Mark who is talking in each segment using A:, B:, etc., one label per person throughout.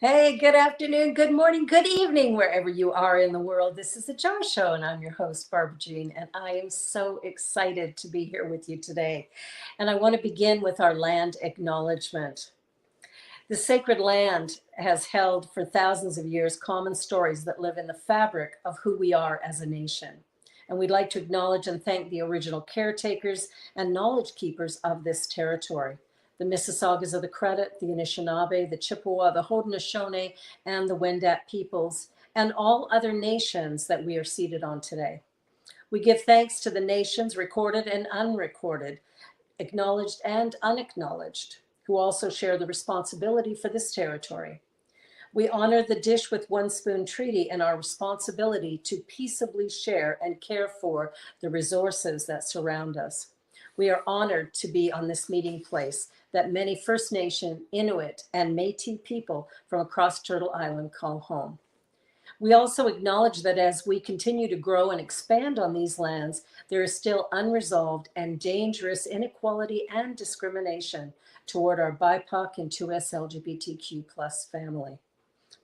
A: Hey, good afternoon, good morning, good evening, wherever you are in the world. This is the Jar Show, and I'm your host, Barbara Jean, and I am so excited to be here with you today. And I want to begin with our land acknowledgement. The sacred land has held for thousands of years common stories that live in the fabric of who we are as a nation. And we'd like to acknowledge and thank the original caretakers and knowledge keepers of this territory. The Mississaugas of the Credit, the Anishinaabe, the Chippewa, the Haudenosaunee, and the Wendat peoples, and all other nations that we are seated on today. We give thanks to the nations recorded and unrecorded, acknowledged and unacknowledged, who also share the responsibility for this territory. We honor the Dish with One Spoon Treaty and our responsibility to peaceably share and care for the resources that surround us. We are honored to be on this meeting place that many First Nation, Inuit, and Métis people from across Turtle Island call home. We also acknowledge that as we continue to grow and expand on these lands, there is still unresolved and dangerous inequality and discrimination toward our BIPOC and 2S LGBTQ plus family.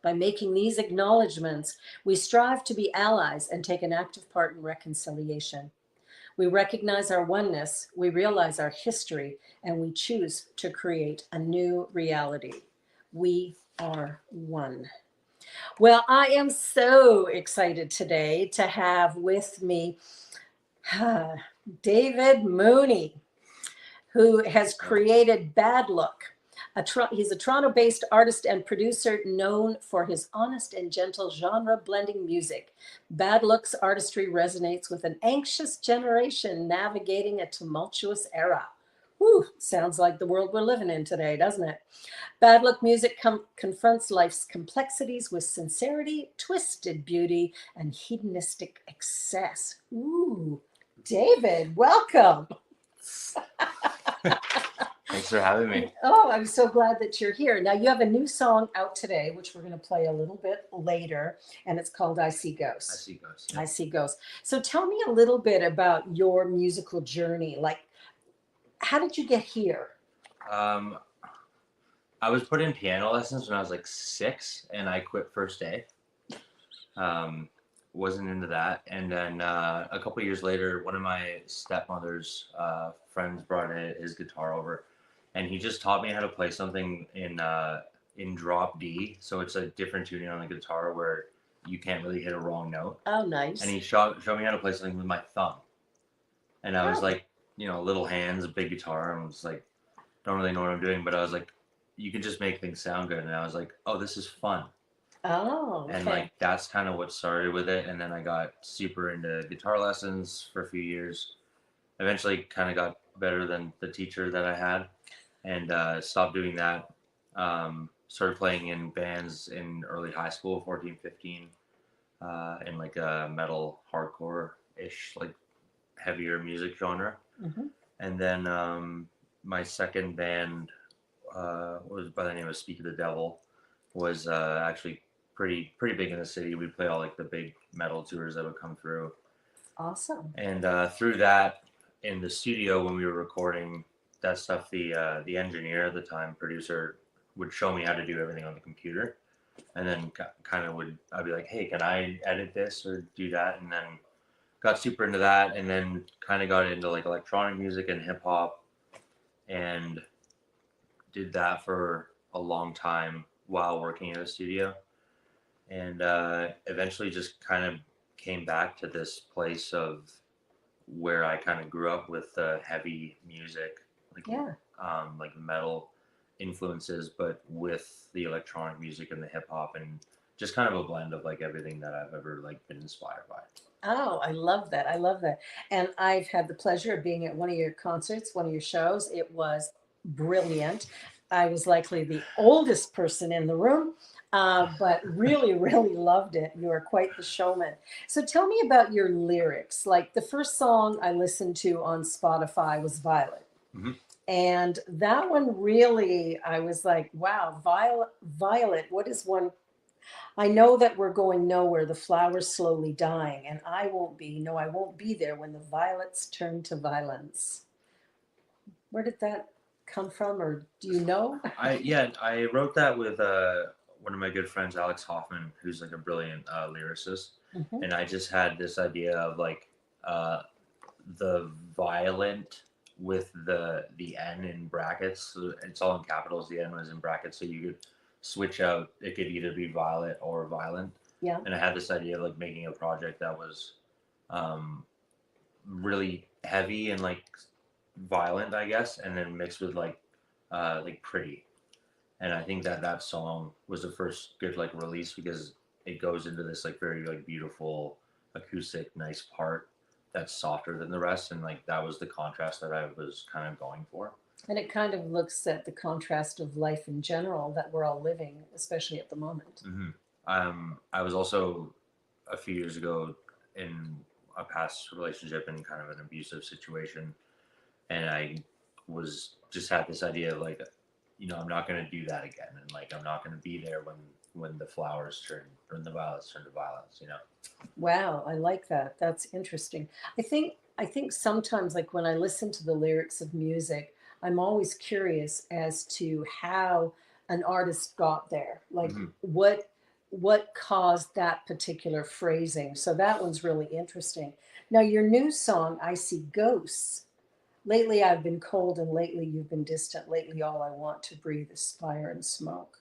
A: By making these acknowledgements, we strive to be allies and take an active part in reconciliation. We recognize our oneness, we realize our history, and we choose to create a new reality. We are one. Well, I am so excited today to have with me David Mooney, who has created Badlook. He's a Toronto-based artist and producer known for his honest and gentle genre-blending music. Badlook's artistry resonates with an anxious generation navigating a tumultuous era. Whew, sounds like the world we're living in today, doesn't it? Badlook music confronts life's complexities with sincerity, twisted beauty, and hedonistic excess. Ooh, David, welcome.
B: Thanks for having me.
A: Oh, I'm so glad that you're here. Now, you have a new song out today, which we're going to play a little bit later, and it's called I See Ghosts.
B: I see ghosts. Yeah.
A: I See Ghosts. So tell me a little bit about your musical journey. Like, how did you get here?
B: I was put in piano lessons when I was like 6, and I quit first day. Wasn't into that, and then a couple years later, one of my stepmother's friends brought his guitar over, and he just taught me how to play something in drop D. So it's a different tuning on the guitar where you can't really hit a wrong note.
A: Oh, nice.
B: And he showed me how to play something with my thumb, and I was like, little hands, a big guitar, and I was like, don't really know what I'm doing, but I was like, you can just make things sound good, and I was like, oh, this is fun.
A: Oh, okay.
B: And like that's kind of what started with it, and then I got super into guitar lessons for a few years. Eventually kind of got better than the teacher that I had, and stopped doing that. Started playing in bands in early high school, 14, 15, in like a metal hardcore-ish, like heavier music genre.
A: Mhm.
B: And then my second band was by the name of Speak of the Devil, was actually pretty big in the city. We'd play all like the big metal tours that would come through.
A: Awesome.
B: And through that, in the studio when we were recording that stuff, the engineer at the time, producer, would show me how to do everything on the computer, and then I'd be like, hey, can I edit this or do that? And then got super into that, and then kind of got into like electronic music and hip hop, and did that for a long time while working in a studio, and eventually just kind of came back to this place of where I kind of grew up with heavy music, like metal influences, but with the electronic music and the hip hop, and just kind of a blend of like everything that I've ever like been inspired by.
A: Oh, I love that. I love that. And I've had the pleasure of being at one of your concerts, one of your shows. It was brilliant. I was likely the oldest person in the room, but really, really loved it. You are quite the showman. So tell me about your lyrics. Like the first song I listened to on Spotify was Violet.
B: Mm-hmm.
A: And that one really, I was like, wow, Violet, what is one? I know that we're going nowhere, the flowers slowly dying, and I won't be, no, I won't be there when the violets turn to violence. Where did that come from, or do you know?
B: I wrote that with one of my good friends, Alex Hoffman, who's like a brilliant lyricist,
A: Mhm.
B: and I just had this idea of like uh, the violent with the N in brackets. So it's all in capitals. The N was in brackets, so you could switch out. It could either be violet or violent.
A: Yeah.
B: And I had this idea of like making a project that was um, really heavy and like violent, I guess, and then mixed with like pretty. And I think that that song was the first good like release because it goes into this like very like beautiful acoustic nice part that's softer than the rest, and like that was the contrast that I was kind of going for.
A: And it kind of looks at the contrast of life in general that we're all living, especially at the moment.
B: hmm I was also a few years ago in a past relationship in kind of an abusive situation, and I was just had this idea of like, I'm not going to do that again, and like I'm not going to be there when the flowers turn, when the violets turn to violets.
A: Wow, I like that. That's interesting. I think sometimes like when I listen to the lyrics of music, I'm always curious as to how an artist got there. Like
B: hmm
A: what caused that particular phrasing. So that one's really interesting. Now your new song, I See Ghosts. Lately I've been cold and lately you've been distant. Lately all I want to breathe is fire and smoke.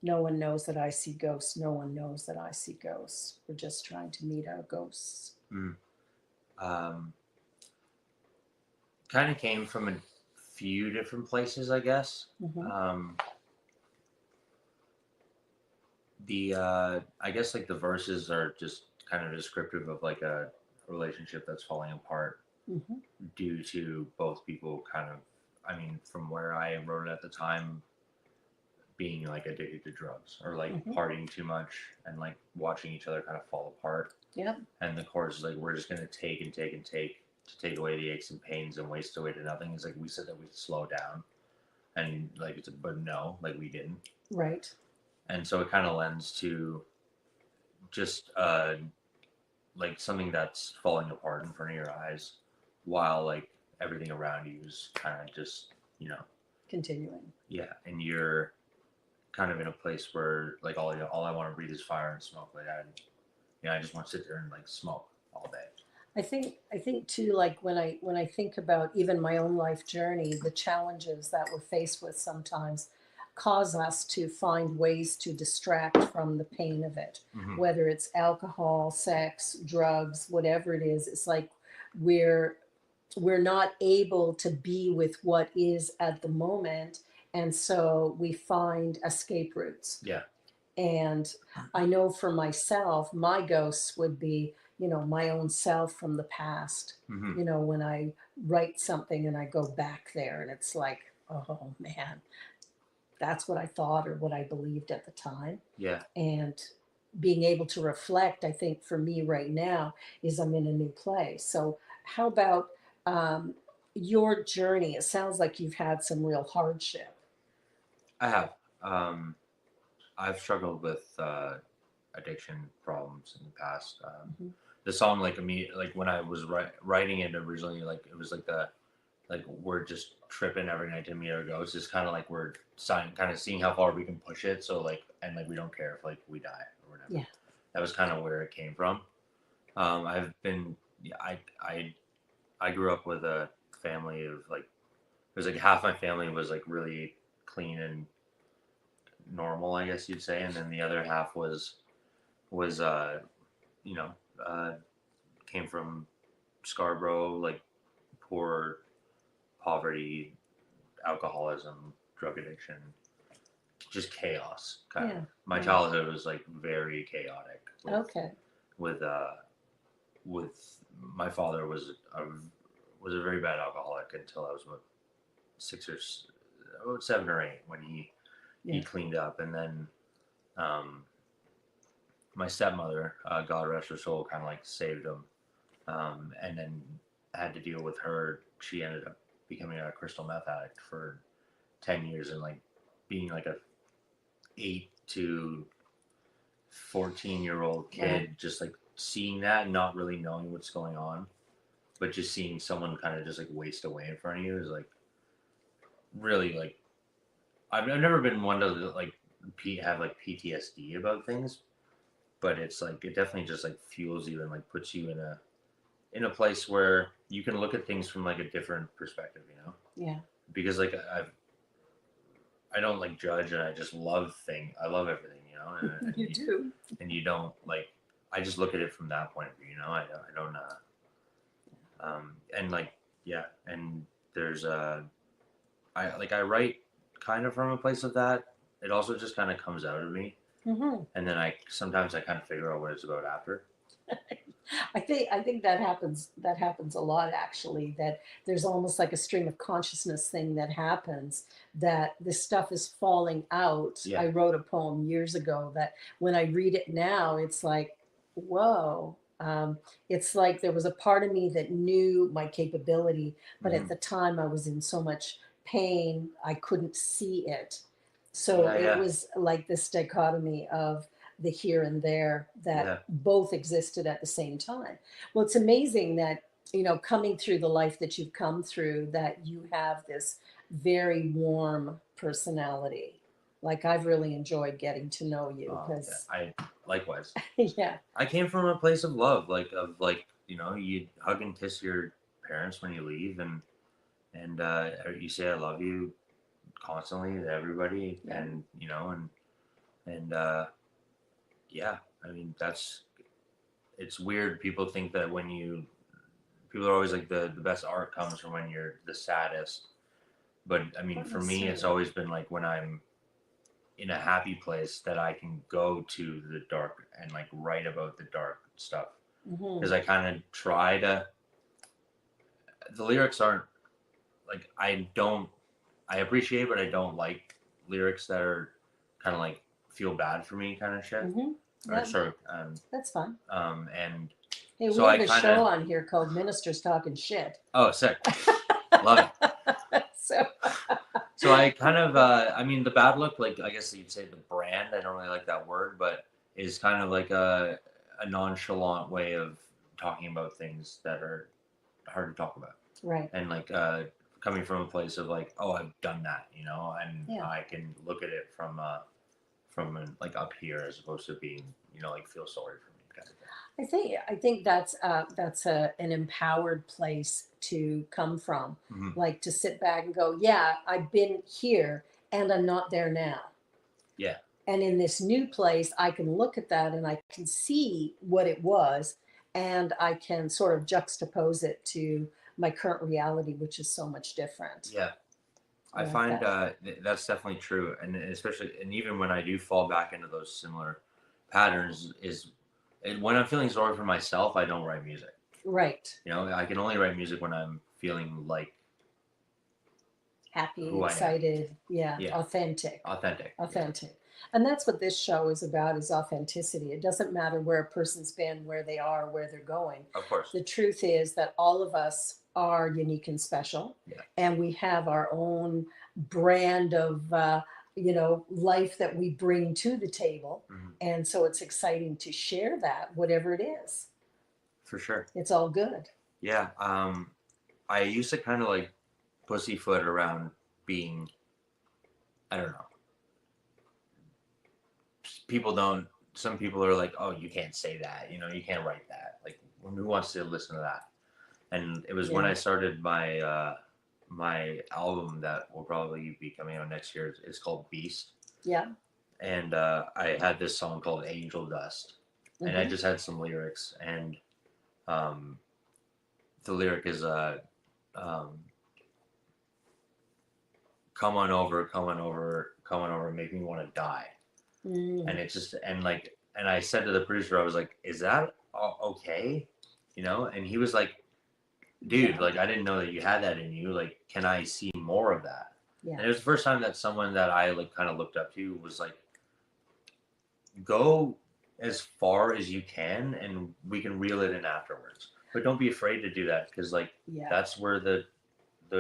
A: No one knows that I see ghosts. No one knows that I see ghosts. We're just trying to meet our ghosts.
B: mm Um, kind of came from a few different places, I guess.
A: Hmm.
B: Um, the I guess like the verses are just kind of descriptive of like a relationship that's falling apart
A: Hmm.
B: due to both people kind of, I mean, from where I wrote it at the time, being like addicted to drugs or like
A: Hmm.
B: partying too much and like watching each other kind of fall apart.
A: Yep.
B: And the chorus is like, we're just gonna take and take and take to take away the aches and pains and waste away to nothing. It's like we said that we'd slow down, and like it's but no, like we didn't.
A: Right.
B: And so it kind of lends to just like something that's falling apart in front of your eyes, while like everything around you is kind of just
A: Continuing.
B: yeah, and you're kind of in a place where like all I want to breathe is fire and smoke. Like I just want to sit there and like smoke all day.
A: I think too, like when I think about even my own life journey, the challenges that we're faced with sometimes cause us to find ways to distract from the pain of it.
B: hmm
A: Whether it's alcohol, sex, drugs, whatever it is, it's like we're we're not able to be with what is at the moment, and so we find escape routes.
B: Yeah.
A: And I know for myself, my ghosts would be, my own self from the past.
B: hmm
A: When I write something and I go back there and it's like, oh man, that's what I thought or what I believed at the time.
B: Yeah.
A: And being able to reflect, I think for me right now, is I'm in a new place. So, how about um, your journey? It sounds like you've had some real hardship.
B: I have. Um, I've struggled with addiction problems in the past.
A: Hmm.
B: The song, like like when I was writing it originally, like it was like the like we're just tripping every night to meet our ghosts. It's kind of like we're kind of seeing how far we can push it. So like, and like we don't care if like we die or whatever.
A: Yeah.
B: That was kind of where it came from. I've been, yeah, I grew up with a family of like, it was like half my family was like really clean and normal, I guess you'd say, and then the other half was you know uh, came from Scarborough, like poor poverty, alcoholism, drug addiction, just chaos. Kind of.
A: Yeah.
B: My
A: Yeah.
B: childhood was like very chaotic.
A: Okay.
B: With with my father was a very bad alcoholic until I was about six or about 7 or 8 when he
A: Yeah.
B: cleaned up, and then um, my stepmother, God rest her soul, kind of like saved him, and then had to deal with her. She ended up becoming a crystal meth addict for 10 years, and like being like a 8 to 14-year-old
A: Wow.
B: kid, just like seeing that and not really knowing what's going on, but just seeing someone kind of just like waste away in front of you is like really like I've never been one to like have like PTSD about things, but it's like it definitely just like fuels you and like puts you in a place where you can look at things from like a different perspective, you know?
A: Yeah.
B: Because like I don't like judge, and I just I love everything, you know?
A: You do.
B: And you don't like, I just look at it from that point of view, you know? I don't, and like, yeah. And there's, I write kind of from a place of that. It also just kind of comes out of me.
A: Hmm.
B: And then sometimes I kind of figure out what it's about after.
A: I think that happens a lot, actually, that there's almost like a stream of consciousness thing that happens, that this stuff is falling out.
B: Yeah.
A: I wrote a poem years ago that when I read it now, it's like, whoa. It's like there was a part of me that knew my capability, but at
B: Mhm.
A: the time I was in so much pain I couldn't see it. So
B: Yeah,
A: it
B: yeah,
A: was like this dichotomy of the here and there that
B: yeah.
A: both existed at the same time. Well, it's amazing that, coming through the life that you've come through, that you have this very warm personality. Like, I've really enjoyed getting to know you
B: Yeah.
A: because,
B: I likewise.
A: yeah,
B: I came from a place of love, like you know, you hug and kiss your parents when you leave, and you say I love you constantly to everybody,
A: yeah,
B: and you know, and yeah. I mean, it's weird. People think that people are always like the best art comes from when you're the saddest, but I mean,
A: not
B: for me, it's
A: necessarily.
B: always been like when I'm in a happy place that I can go to the dark and like write about the dark stuff,
A: Hmm.
B: because I kind of try to. The lyrics aren't like I appreciate, but I don't like lyrics that are kind of like feel bad for me kind of shit.
A: Hmm.
B: Or
A: Yeah,
B: sorry,
A: that's fine.
B: and
A: Hey,
B: so
A: we
B: I
A: have a
B: kind
A: show
B: of
A: on here called Ministers Talking Shit.
B: oh sick, love it.
A: So,
B: So I kind of I mean the bad look, like I guess you'd say the brand. I don't really like that word, but is kind of like a nonchalant way of talking about things that are hard to talk about,
A: right.
B: and like coming from a place of like, oh, I've done that, you know, and
A: Yeah.
B: I can look at it from like up here as opposed to being, you know, like feel sorry for me kind of thing.
A: I think that's an empowered place to come from,
B: Hmm.
A: like to sit back and go, yeah, I've been here and I'm not there now.
B: Yeah,
A: And in this new place, I can look at that and I can see what it was, and I can sort of juxtapose it to my current reality, which is so much different.
B: yeah.
A: I
B: I
A: like
B: find
A: that.
B: that's definitely true, and especially, and even when I do fall back into those similar patterns, when I'm feeling sorry for myself, I don't write music.
A: Right.
B: You know, I can only write music when I'm feeling like
A: Happy,
B: who I am.
A: excited, yeah,
B: Yeah,
A: authentic.
B: authentic. Yeah,
A: Authentic. And that's what this show is about, is authenticity. It doesn't matter where a person's been, where they are, where they're going.
B: of course.
A: The truth is that all of us are unique and special,
B: Yeah,
A: and we have our own brand of life that we bring to the table.
B: hmm,
A: And so it's exciting to share that, whatever it is.
B: for sure.
A: It's all good.
B: Yeah, I used to kind of like pussyfoot around being, I don't know. People don't. Some people are like, oh, you can't say that. You know, you can't write that. Like, who wants to listen to that? And it was when
A: Yeah.
B: I started my album that will probably be coming out next year. It's called Beast,
A: Yeah.
B: and I had this song called Angel Dust, and I
A: Hmm.
B: just had some lyrics, and um, the lyric is um, come on over, come on over, come on over, make me want to die. And
A: Mm.
B: it's just and like and I said to the producer, I was like, is that okay? You know? And he was like, dude,
A: Yeah.
B: like I didn't know that you had that in you. Like, can I see more of that?
A: Yeah.
B: And it was the first time that someone that I like kind of looked up to was like, go as far as you can, and we can reel it in afterwards. But don't be afraid to do that, because like
A: Yeah.
B: that's where the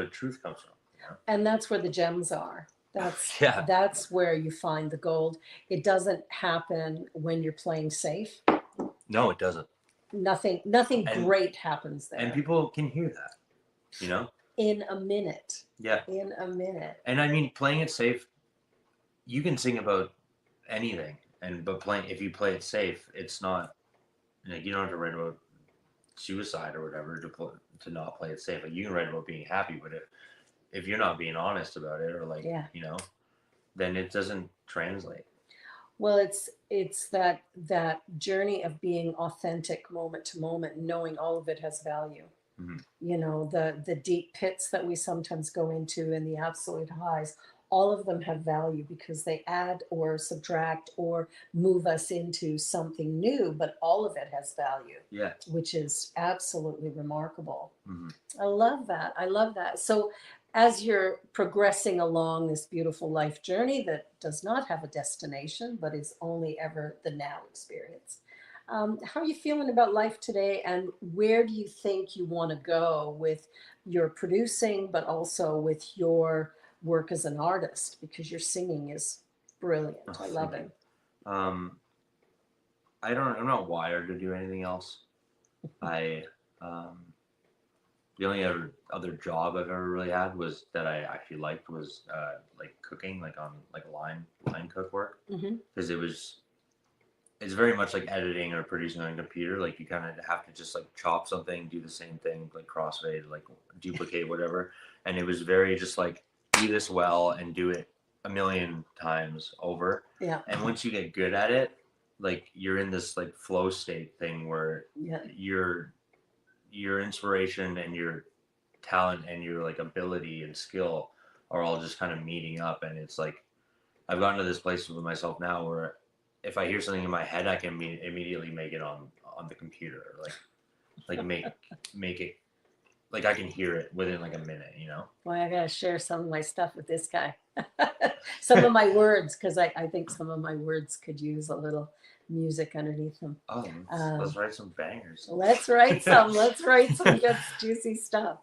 B: truth comes from. You
A: And that's where the gems are.
B: know?
A: That's
B: Yeah.
A: that's where you find the gold. It doesn't happen when you're playing safe.
B: No, it doesn't.
A: Nothing
B: And
A: great happens
B: and
A: there.
B: people can hear that. You know?
A: In a minute.
B: Yeah.
A: In a minute.
B: And I mean, playing it safe, you can sing about anything. And but playing, if you play it safe, it's not like you don't have to write about suicide or whatever to not play it safe. Like you can write about being happy, but if you're not being honest about it, or like
A: Yeah.
B: then it doesn't translate.
A: Well, it's that journey of being authentic moment to moment, knowing all of it has value.
B: Mm-hmm.
A: The deep pits that we sometimes go into and the absolute highs, all of them have value because they add or subtract or move us into something new, but all of it has value,
B: Yeah.
A: which is absolutely remarkable.
B: Mm-hmm.
A: I love that. I love that. So, as you're progressing along this beautiful life journey that does not have a destination, but is only ever the now experience, how are you feeling about life today? And where do you think you want to go with your producing, but also with your work as an artist? Because your singing is brilliant.
B: Oh,
A: I love
B: thank
A: it.
B: you. I'm not wired to do anything else. I um, the only other job I've ever really had was that I actually liked was like cooking, like on like line cook work,
A: Hmm.
B: because it's very much like editing or producing on a computer. Like you kind of have to just like chop something, do the same thing, like crossfade, like duplicate whatever. And it was very just like do this well and do it a million times over.
A: Yeah.
B: And once you get good at it, like you're in this like flow state thing where
A: Yeah.
B: your inspiration and your talent and your like ability and skill are all just kind of meeting up. And it's like I've gotten to this place with myself now where if I hear something in my head, I can immediately make it on the computer, like make it like I can hear it within like a minute,
A: Boy, I gotta share some of my stuff with this guy. Some of my words, because I think some of my words could use a little music underneath them.
B: Oh, let's write some bangers.
A: Let's write some. Let's write some good, juicy stuff.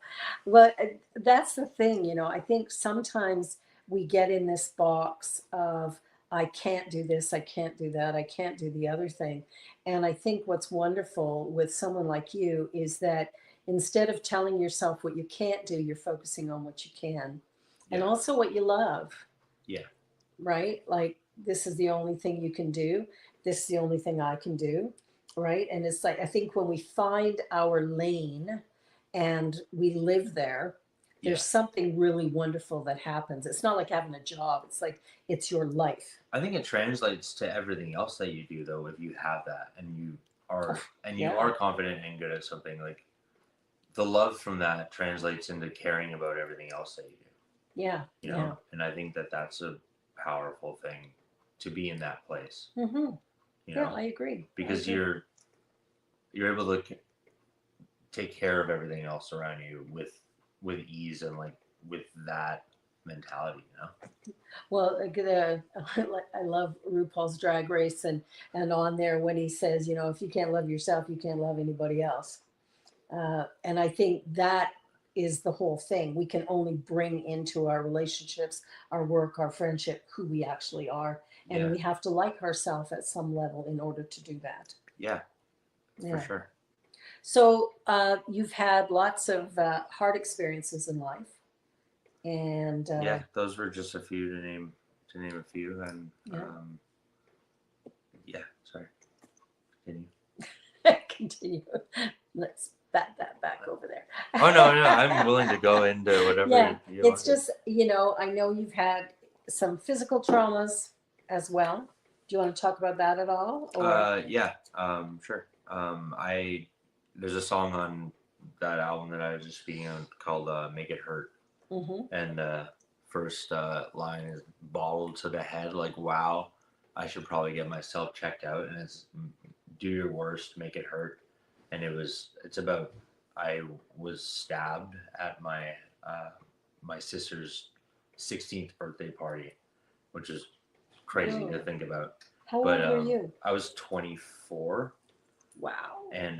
A: But that's the thing, I think sometimes we get in this box of, I can't do this, I can't do that, I can't do the other thing. And I think what's wonderful with someone like you is that instead of telling yourself what you can't do, you're focusing on what you can and
B: Yeah.
A: also what you love.
B: Yeah.
A: Right? Like, this is the only thing you can do. This is the only thing I can do. Right? And it's like, I think when we find our lane and we live there, there's
B: Yeah.
A: something really wonderful that happens. It's not like having a job, it's like it's your life.
B: I think it translates to everything else that you do though if you have that and you
A: Yeah.
B: are confident and good at something. Like the love from that translates into caring about everything else that you do.
A: Yeah. Yeah.
B: And I think that that's a powerful thing to be in that place.
A: Mm-hmm.
B: You
A: Yeah,
B: know,
A: I agree.
B: because you're able to take care of everything else around you with ease and like with that mentality.
A: Well, I love RuPaul's Drag Race, and on there when he says, if you can't love yourself, you can't love anybody else. And I think that is the whole thing. We can only bring into our relationships, our work, our friendship, who we actually are, and
B: Yeah.
A: we have to like ourselves at some level in order to do that.
B: Yeah,
A: Yeah.
B: for sure.
A: So you've had lots of hard experiences in life, and
B: Yeah, those were just a few to name a few, and
A: yeah.
B: yeah. Sorry. Continue.
A: Continue. Let's bat that back over there.
B: Oh no, I'm willing to go into whatever
A: Yeah,
B: you
A: it's
B: want to.
A: just, I know you've had some physical traumas as well. Do you want to talk about that at all? Or
B: Yeah. Sure. I there's a song on that album that I was just speaking on called "Make It Hurt,"
A: hmm
B: and first line is bottled to the head. Like, wow, I should probably get myself checked out. And it's do your worst, make it hurt. And it's about I was stabbed at my sister's 16th birthday party, which is crazy to
A: oh,
B: think about.
A: how
B: But
A: old were you?
B: I was 24,
A: Wow.
B: and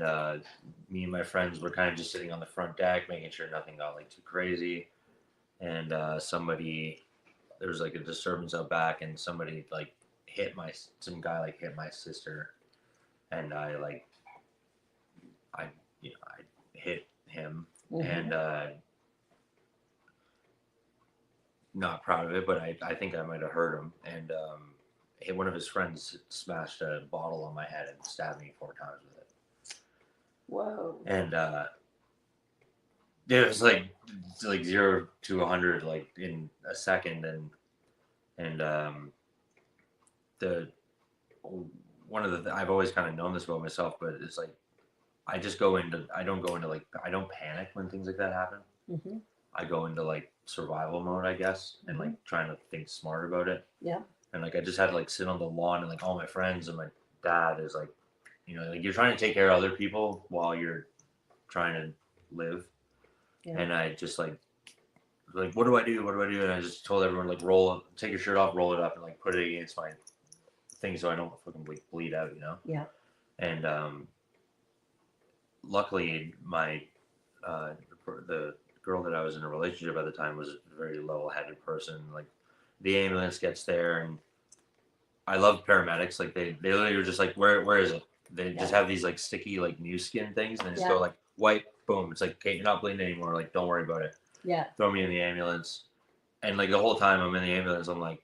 B: me and my friends were kind of just sitting on the front deck, making sure nothing got like too crazy. And there was like a disturbance out back, and somebody like some guy like hit my sister, and I I hit him,
A: hmm
B: and not proud of it, but I think I might have hurt him, and one of his friends smashed a bottle on my head and stabbed me 4 times with it.
A: Whoa.
B: And it was like 0 to 100 like in a second, and the one of the I've always kind of known this about myself, but it's like I don't panic when things like that happen.
A: Mm-hmm.
B: I go into like survival mode, I guess, and
A: Mm-hmm.
B: like trying to think smart about it.
A: Yeah.
B: And like I just had to like sit on the lawn, and like all my friends and my dad is like, like you're trying to take care of other people while you're trying to live.
A: Yeah.
B: And I just like what do I do? What do I do? And I just told everyone like take your shirt off, roll it up, and like put it against my thing so I don't fucking bleed out,
A: Yeah.
B: And luckily my the girl that I was in a relationship at the time was a very level-headed person. Like the ambulance gets there, and I love paramedics. Like they literally were just like, where is it? They just have these like sticky like new skin things, and they just go like wipe, boom. It's like, okay, you're not bleeding anymore. Like don't worry about it.
A: Yeah.
B: Throw me in the ambulance, and like the whole time I'm in the ambulance, I'm like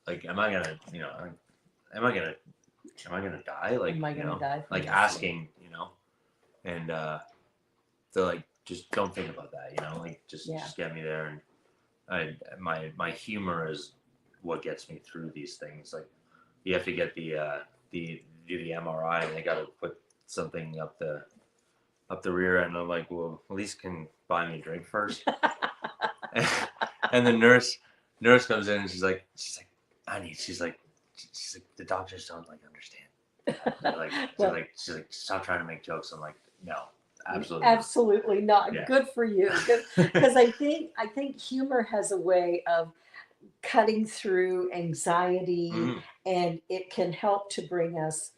B: am I gonna am I gonna die? Like
A: am I gonna die?
B: Like asking, and they're like, just don't think about that, like just get me there. And my humor is what gets me through these things. Like you have to get the do the MRI, and they got to put something up the rear end. I'm like, well, at least can buy me a drink first. And the nurse comes in, and she's like, honey, she's like, the doctors don't like understand. She's like, stop trying to make jokes. I'm like, no, absolutely
A: not.
B: Yeah.
A: Good for you, because I think humor has a way of cutting through anxiety, and it can help to bring us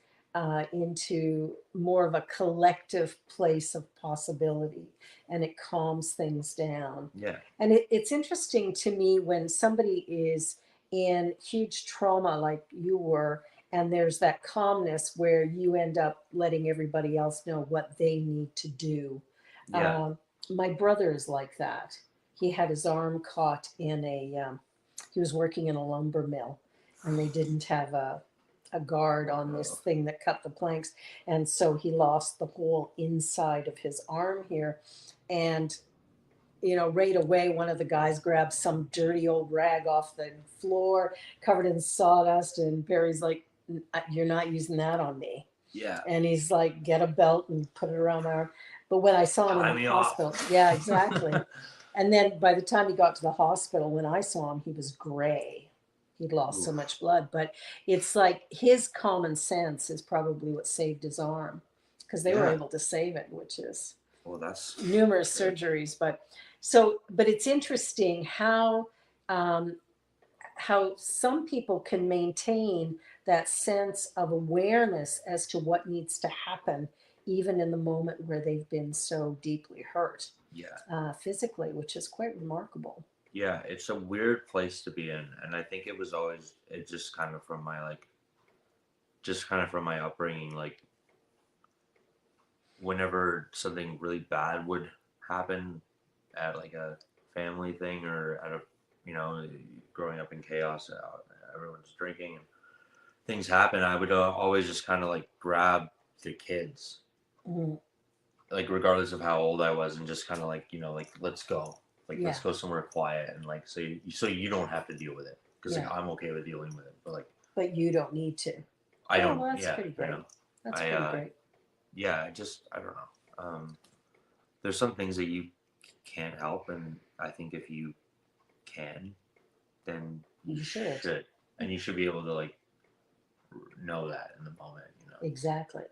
A: into more of a collective place of possibility, and it calms things down.
B: Yeah.
A: And it's interesting to me when somebody is in huge trauma like you were, and there's that calmness where you end up letting everybody else know what they need to do.
B: Yeah.
A: My brother is like that. He had his arm caught in he was working in a lumber mill, and they didn't have a guard on this thing that cut the planks. And so he lost the whole inside of his arm here. And right away, one of the guys grabbed some dirty old rag off the floor, covered in sawdust. And Barry's like, you're not using that on me.
B: Yeah.
A: And he's like, get a belt and put it around my arm. But when I saw him in the hospital, yeah, exactly. And then by the time he got to the hospital, when I saw him, he was gray. He'd lost so much blood. But it's like his common sense is probably what saved his arm, because they were able to save it, which is
B: that's
A: numerous surgeries. But it's interesting how some people can maintain that sense of awareness as to what needs to happen, even in the moment where they've been so deeply hurt physically, which is quite remarkable.
B: Yeah, it's a weird place to be in, and I think it just kind of from my upbringing, like whenever something really bad would happen at like a family thing or at a growing up in chaos, everyone's drinking and things happen, I would always just kind of like grab the kids, like regardless of how old I was, and just kind of like like let's go. Like, let's go somewhere quiet, and like so you don't have to deal with it, because like I'm okay with dealing with it, but
A: you don't need to.
B: I don't.
A: Well, that's pretty great. That's pretty great.
B: Yeah, I don't know. There's some things that you can't help, and I think if you can, then you should, and you should be able to like know that in the moment.
A: Exactly.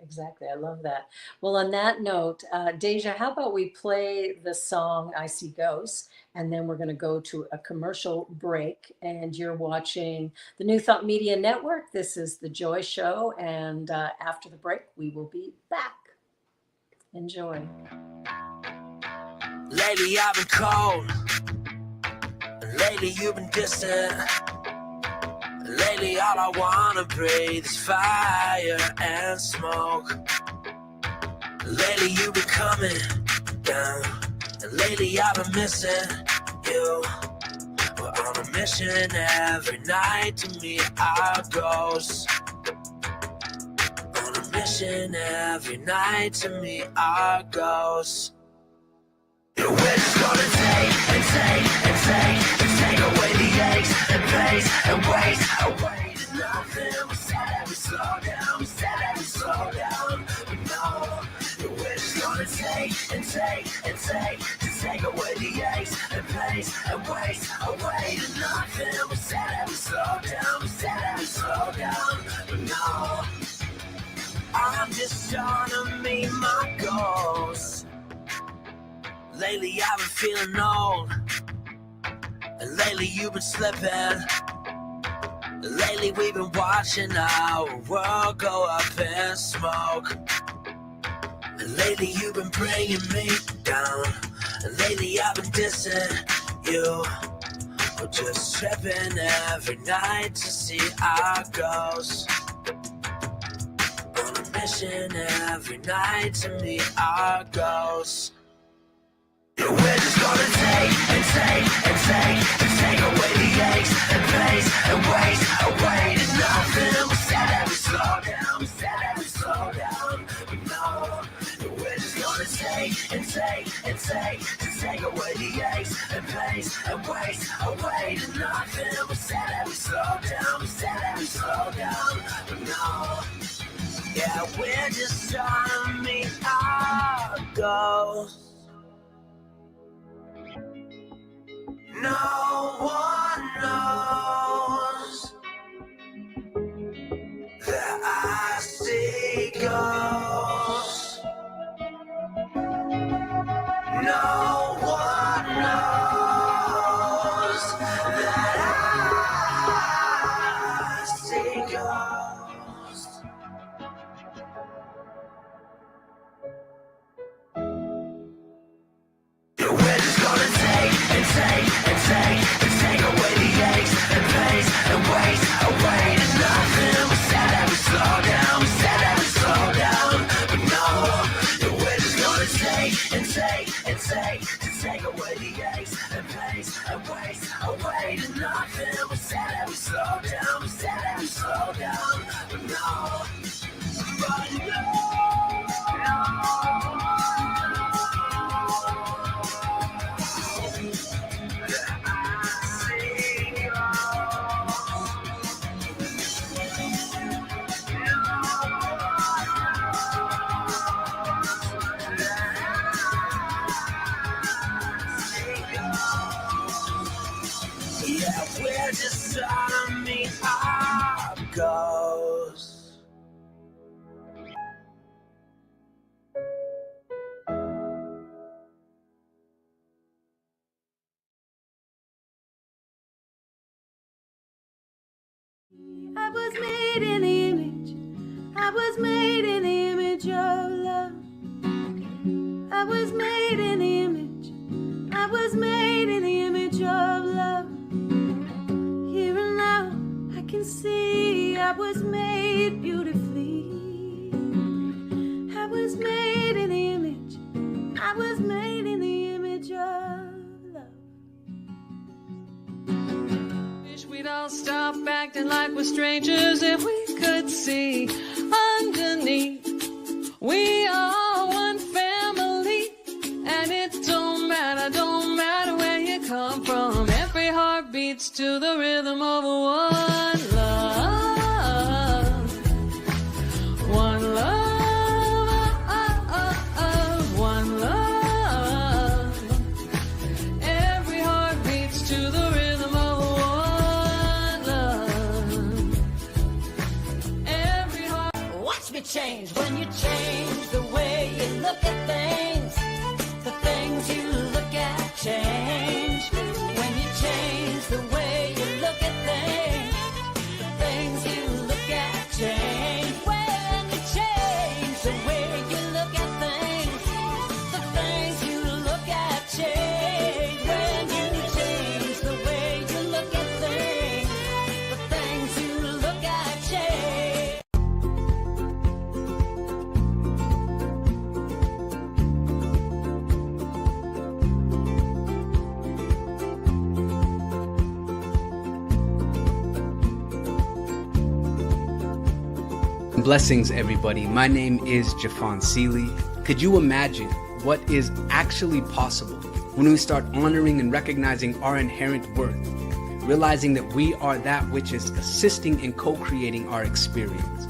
A: I love that. Well, on that note, Deja, how about we play the song I See Ghosts, and then we're going to go to a commercial break, and you're watching the New Thought Media Network. This is The Joy Show, and after the break, we will be back. Enjoy.
C: Lately I've been cold. Lately you've been distant. Lately all I wanna breathe is fire and smoke. Lately you've been coming down, and lately I've been missing you. We're on a mission. mission every night to meet our goals. On a mission every night to meet our goals. We're just gonna take and take and take and take away the aches and pains and waste away to nothing. We said that we slow down, we said that we slow down, but no. We're just gonna take and take and take to take away the aches and pains and waste away to nothing. We said that we slow down, we said that we slow down, but no. I'm just trying to meet my goals. Lately I've been feeling old, and lately you've been slipping. Lately we've been watching our world go up in smoke. And lately you've been bringing me down, and lately I've been dissing you. We're just tripping every night to see our goals. On a mission every night to meet our goals. We're just gonna take and take and take and take away the aches and pains and waste away to nothing. We said that we slow down, we said that we slow down, but no. We're just gonna take and take and take to take away the aches and pains and waste away to nothing. We said that we slow down, we said that we slow down, but no. Yeah, we're just trying to meet our goals. No one knows that I see ghosts. No one knows that I see ghosts. We're just gonna take and take and take and take away the aches and pains and waste away to nothing. We said that we slow down, we said that we slow down, but no. We're just gonna take and take and take to take away the aches and pains and waste away to nothing. We said that we slow down, we said that we slow down, but no. But no, no. Yeah, we're just trying to meet our goals.
D: I was made in the image. I was made in the image of love. I was made in the image. I was made in the image of love. Here and now I can see I was made beautifully. I was made in the image. I was made in the image of love.
E: Wish we'd all stop acting like we're strangers if we could see underneath. We are one family, and it don't matter where you come from. Every heart beats to the rhythm of one love, one love, one love. Every heart beats to the rhythm of one love. Every heart.
F: Watch me change when you change the way you look at things. The things you look at change. When you change the way you look at things, the things you look at change. When you change the way you look at things, the things you look at change. When you change the way you look at things, the things you look at change.
G: Blessings, everybody. My name is Jafon Seeley. Could you imagine what is actually possible when we start honoring and recognizing our inherent worth, realizing that we are that which is assisting and co-creating our experience?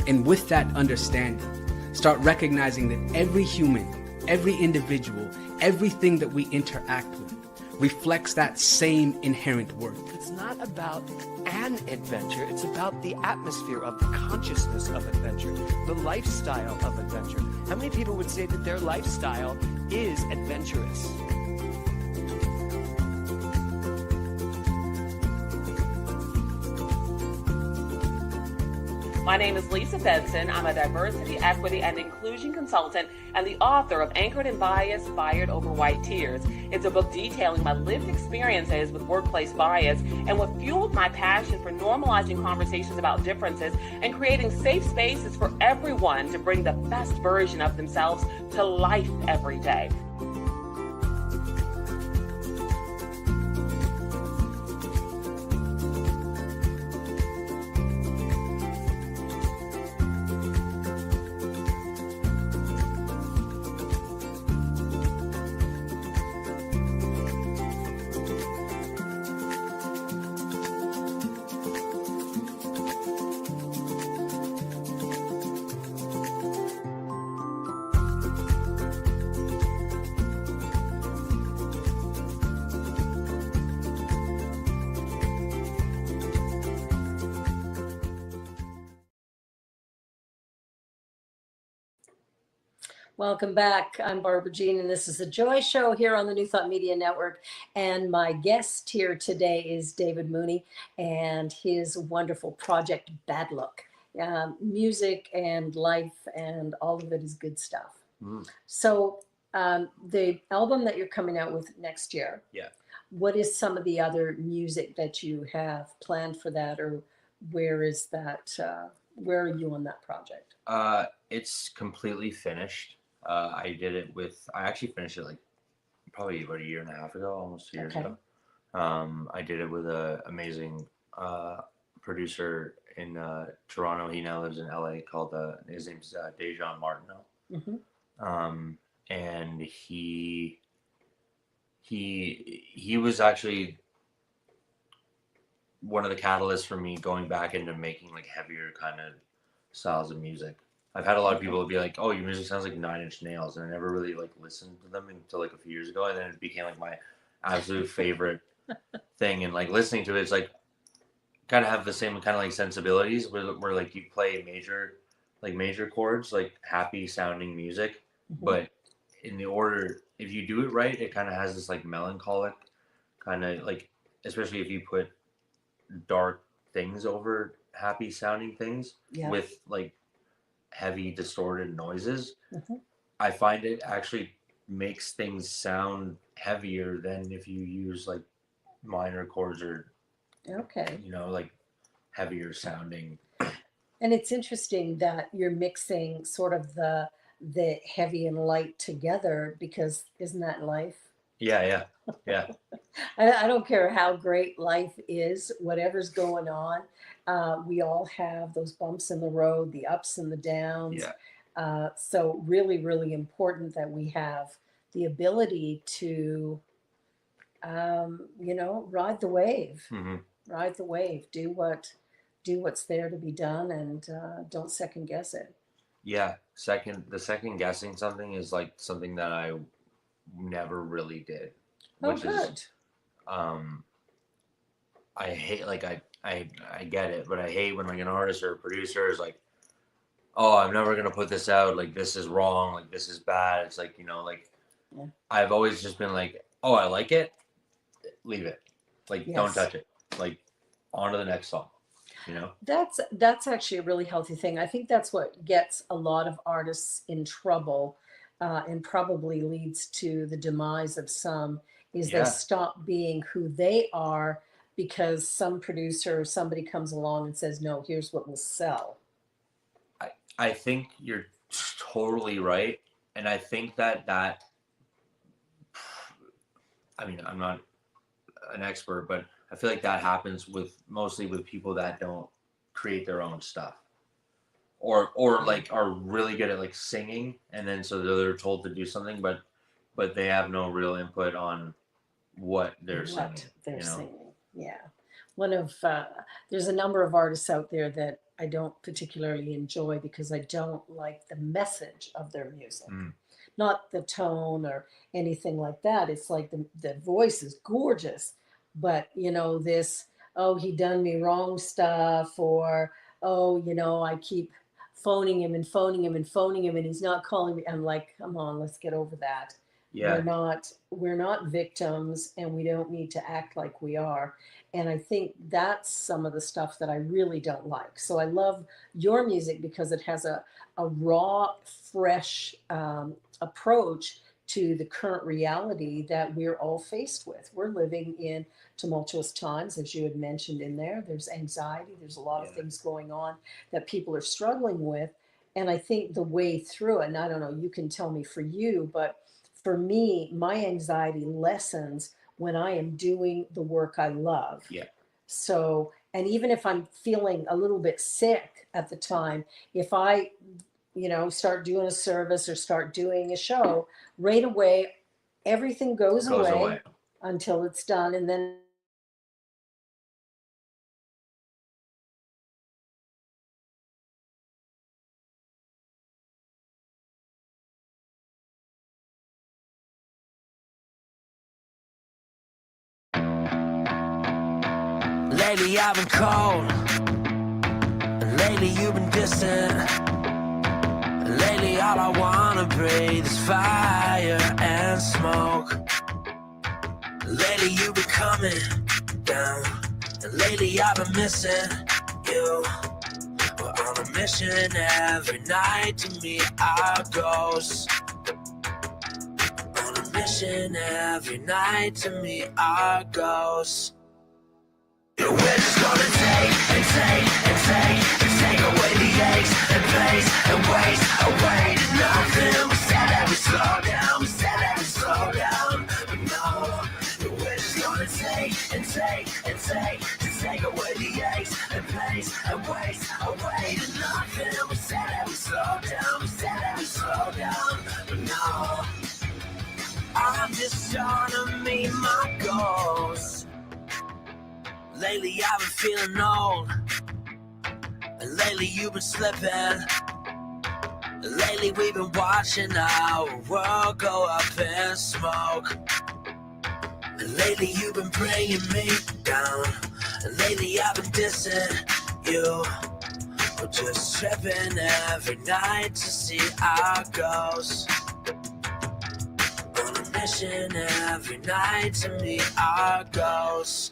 G: And with that understanding, start recognizing that every human, every individual, everything that we interact with reflects that same inherent worth.
H: It's not about an adventure, it's about the atmosphere of the consciousness of adventure, the lifestyle of adventure. How many people would say that their lifestyle is adventurous?
I: My name is Lisa Benson. I'm a diversity, equity, and inclusion consultant and the author of Anchored in Bias, Fired Over White Tears. It's a book detailing my lived experiences with workplace bias and what fueled my passion for normalizing conversations about differences and creating safe spaces for everyone to bring the best version of themselves to life every day.
A: Welcome back. I'm Barbara Jean, and this is the Joy Show here on the New Thought Media Network. And my guest here today is David Mooney and his wonderful project, Badlook. Music and life and all of it is good stuff. So the album that you're coming out with next year,
B: Yeah.
A: what is some of the other music that you have planned for that, or where is that? Where are you on that project?
B: It's completely finished. I actually finished it like probably about a year and a half ago, almost 2 years
A: Okay.
B: ago. I did it with an amazing producer in Toronto. He now lives in LA. His name's Dejan Martineau. And he was actually one of the catalysts for me going back into making like heavier kind of styles of music. I've had a lot of people be like, "Oh, your music sounds like Nine Inch Nails," and I never really like listened to them until like a few years ago, and then it became like my absolute favorite thing. And like listening to it, it's like kind of have the same kind of like sensibilities where like you play major chords, like happy sounding music, but in the order, if you do it right, it kind of has this like melancholic kind of like, especially if you put dark things over happy sounding things with like heavy distorted noises. I find it actually makes things sound heavier than if you use like minor chords or like heavier sounding.
A: And it's interesting that you're mixing sort of the heavy and light together, because isn't that life?
B: Yeah.
A: I don't care how great life is, whatever's going on. We all have those bumps in the road, the ups and the downs. So really, really important that we have the ability to, ride the wave. Ride the wave. Do what's there to be done, and don't second guess it.
B: Yeah. The second guessing something is like something that I never really did.
A: Oh, good.
B: I hate, like, I get it, but I hate when like an artist or a producer is like, "Oh, I'm never gonna put this out. Like, this is wrong. Like, this is bad." It's like, I've always just been like, "Oh, I like it. Leave it. Like, don't touch it. Like, on to the next song."
A: That's actually a really healthy thing. I think that's what gets a lot of artists in trouble, and probably leads to the demise of some, is they stop being who they are because some producer or somebody comes along and says, "No, here's what will sell."
B: I think you're totally right. And I think that I mean, I'm not an expert, but I feel like that happens mostly with people that don't create their own stuff. or like are really good at like singing, and then so they're told to do something, but they have no real input on what they're singing.
A: What they're
B: you know?
A: singing. Yeah. One of, there's a number of artists out there that I don't particularly enjoy because I don't like the message of their music. Not the tone or anything like that. It's like the voice is gorgeous, but you know, this, oh, he done me wrong stuff, or, oh, you know, I keep phoning him and phoning him and phoning him and he's not calling me. I'm like, come on, let's get over that.
B: Yeah.
A: We're not victims, and we don't need to act like we are. And I think that's some of the stuff that I really don't like. So I love your music because it has a raw, fresh approach to the current reality that we're all faced with. We're living in tumultuous times, as you had mentioned in there. There's anxiety, there's a lot of things going on that people are struggling with. And I think the way through it, and I don't know, you can tell me for you, but for me, my anxiety lessens when I am doing the work I love.
B: Yeah.
A: So, and even if I'm feeling a little bit sick at the time, if I, you know, start doing a service or start doing a show, right away, everything goes away until it's done. And then
C: Lately I've been cold, and lately you've been distant. And lately all I wanna breathe is fire and smoke. Lately you've been coming down, and lately I've been missing you. We're on a mission every night to meet our ghosts. On a mission every night to meet our ghosts. We're just gonna take and take and take and take away the aches and pains and waste away to nothing. We said that we slow down, we said that we slow down, but no, we're just gonna take and take and take to take away the aches and pains and waste away to nothing. We said that we slow down, we said that we slow down, but no, I'm just trying to meet my goals. Lately I've been feeling old, and lately you've been slipping. And lately we've been watching our world go up in smoke. And lately you've been bringing me down, and lately I've been dissing you. We're just tripping every night to see our ghosts. On a mission every night to meet our ghosts.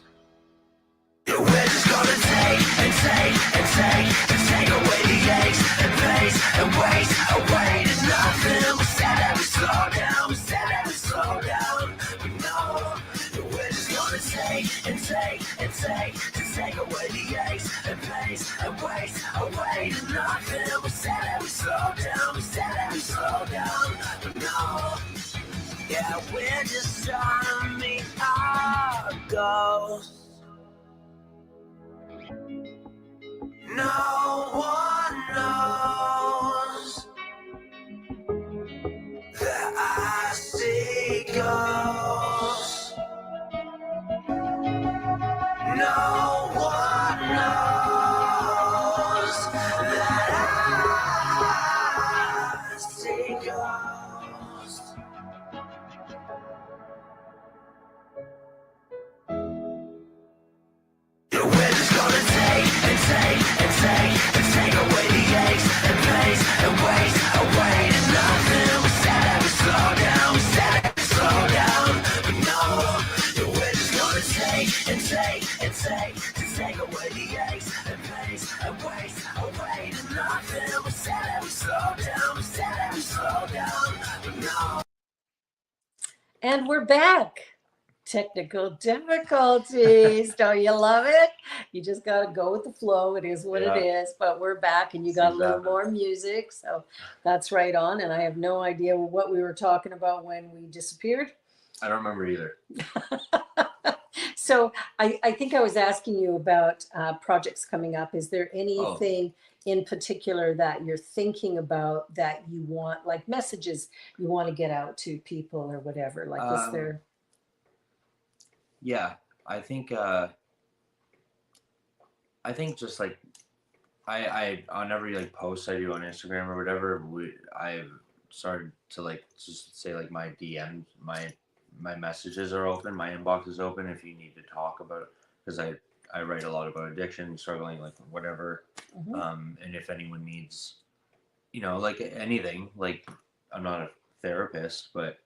C: We're just gonna take and take and take and take away the aches and pains and waste away to nothing. We said that we slow down, we said that we slow down, but no, we're just gonna take and take and take to take away the aches and pains and waste away to nothing. We said that we slow down, we said that we slow down, but no, yeah, we're just trying to meet our goals. No one knows that I see ghosts. No one knows that I see ghosts. We're just gonna take and take and take and take away the aches and pains and waste away to nothing. We said that we slow down, we said that we slow down, but no, we're just gonna take and take and take to take away the aches and pains and waste away to nothing. We said that we slow down, we said that we slow down, but no.
A: and we're back. Technical difficulties. Don't you love it? You just got to go with the flow. It is what it is, but we're back and you got a little more music. So that's right on. And I have no idea what we were talking about when we disappeared.
B: I don't remember either.
A: So I think I was asking you about projects coming up. Is there
B: Oh,
A: anything in particular that you're thinking about that you want, like messages you want to get out to people or whatever? Like, is
B: um,
A: there?
B: yeah, I think just like on every like post I do on Instagram or whatever, I've started to like just say like my DMs, my messages are open, my inbox is open if you need to talk about, because I write a lot about addiction, struggling, like whatever,
A: Mhm.
B: and if anyone needs, like anything, like I'm not a therapist, but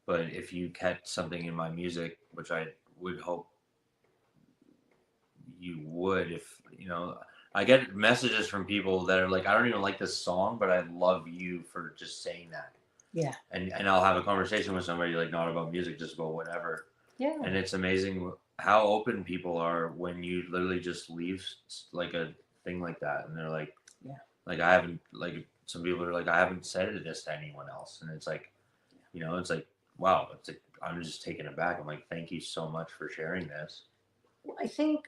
B: if you catch something in my music, which I would hope you would, if I get messages from people that are like, I don't even like this song, but I love you for just saying that.
A: Yeah.
B: And I'll have a conversation with somebody, like not about music, just about whatever.
A: Yeah.
B: And it's amazing how open people are when you literally just leave like a thing like that, and they're like,
A: Yeah.
B: like I haven't, like some people are like, I haven't said this to anyone else, and it's like, it's like, wow, it's like, I'm just taken aback. I'm like, thank you so much for sharing this.
A: Well, I think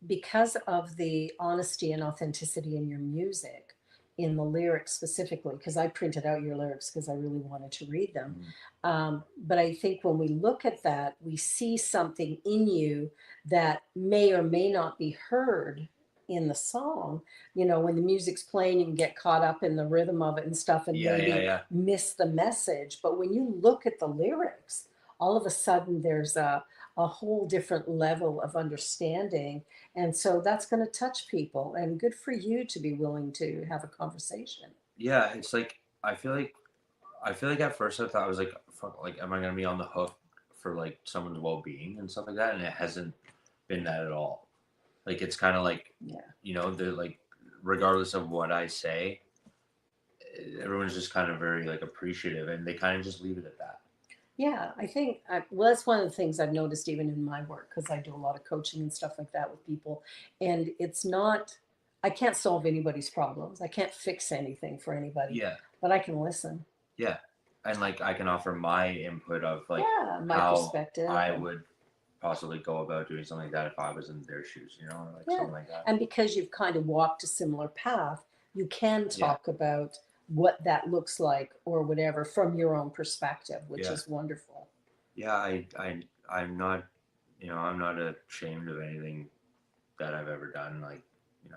A: because of the honesty and authenticity in your music, in the lyrics specifically, because I printed out your lyrics because I really wanted to read them.
B: Mhm.
A: But I think when we look at that, we see something in you that may or may not be heard in the song. When the music's playing, you can get caught up in the rhythm of it and stuff and
B: Yeah, yeah,
A: maybe
B: yeah.
A: miss the message. But when you look at the lyrics, all of a sudden there's a whole different level of understanding. And so that's going to touch people. And good for you to be willing to have a conversation.
B: Yeah, it's like I feel like at first I thought, I was like, fuck, like, am I gonna be on the hook for like someone's well-being and stuff like that? And it hasn't been that at all. Like, it's kind of like,
A: Yeah.
B: they're like, regardless of what I say, everyone's just kind of very like appreciative, and they kind of just leave it at that.
A: Yeah, I think, well, that's one of the things I've noticed even in my work, because I do a lot of coaching and stuff like that with people. And it's not, I can't solve anybody's problems. I can't fix anything for anybody,
B: Yeah,
A: but I can listen.
B: yeah, and like I can offer my input of like
A: Yeah, my
B: how
A: perspective.
B: I
A: And
B: would possibly go about doing something like that if I was in their shoes, or like
A: yeah,
B: something like that.
A: and because you've kind of walked a similar path, you can
B: Yeah,
A: talk about what that looks like or whatever from your own perspective, which
B: yeah,
A: is wonderful.
B: yeah. I'm not, I'm not ashamed of anything that I've ever done. Like,